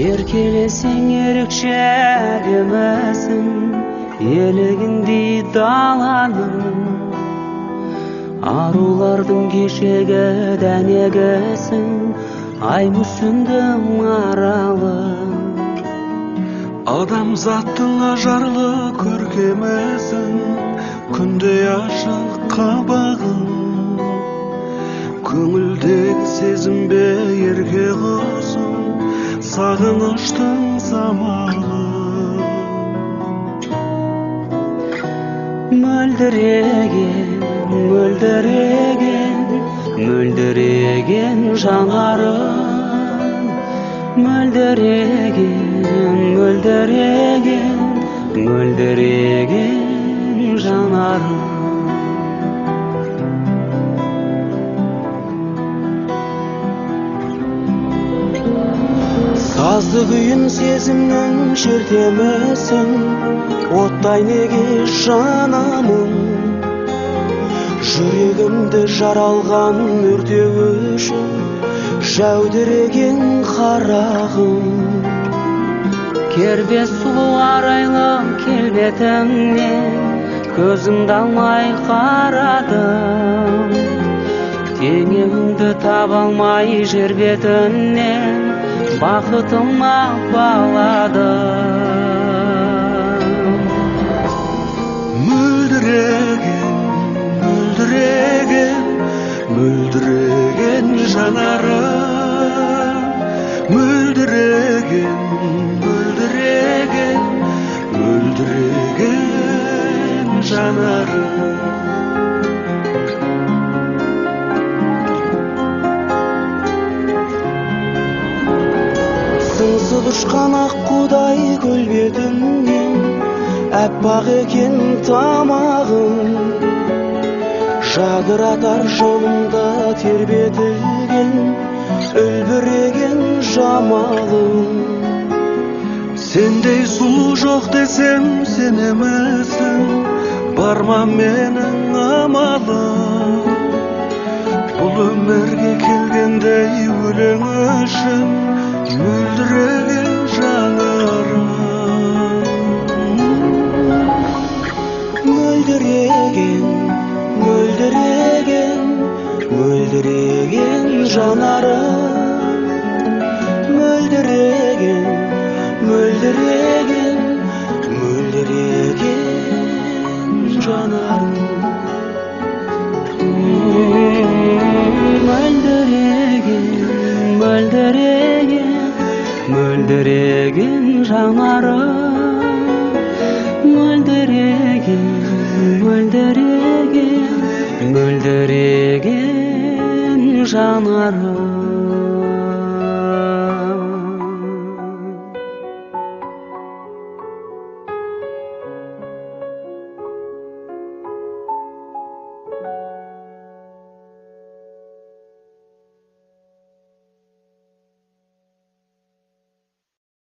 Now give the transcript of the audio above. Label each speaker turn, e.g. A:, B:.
A: Еркелесең ерекше демесін, елігіндей даланың, арулардың кешегі дәнегесін, ай мүсіндің аралы.
B: Адамзаттың ажарлы көркемесін, күндей ашық қабағың, көңілдегі сезімбе ерке құсың, сағыныштың самалы.
A: Мөлдіреген, мөлдіреген, мөлдіреген жанарың, мөлдіреген, мөлдіреген, мөлдіреген жанарың. Сазды күйін сезімнің шертемесін, оттай неге жанамын, жүрегімді жаралған өртеу үшін жәудіреген қарағым. Кербез сұлу арайлы келбетіңнен көзімді алмай қарадым, теңеуіңді таба алмай жер бетінен бақытыма баладым.
B: Мөлдіреген, мөлдіреген, мөлдіреген жанарың, мөлдіреген, мөлдіреген, мөлдіреген жанарың.
A: Сыңсып ұшқан аққудай көл бетіңнен, әппақ екен тамағың, жадыратар жолымда тербетілген, үлбіреген жамалың.
B: Сендей сұлу жоқ десем сенемісің, бар ма менің амалым, бұл өмірге келгендей өлең үшін мөлдіреген жанарым.
A: Мөлдіреген, мөлдіреген, мөлдіреген жанарым, мөлдіреген, мөлдіреген, мөлдіреген жанарым. Мөлдіреген, мөлдіреген, мөлдіреген жанарым, мөлдіреген, мөлдіреген, мөлдіреген жанарым.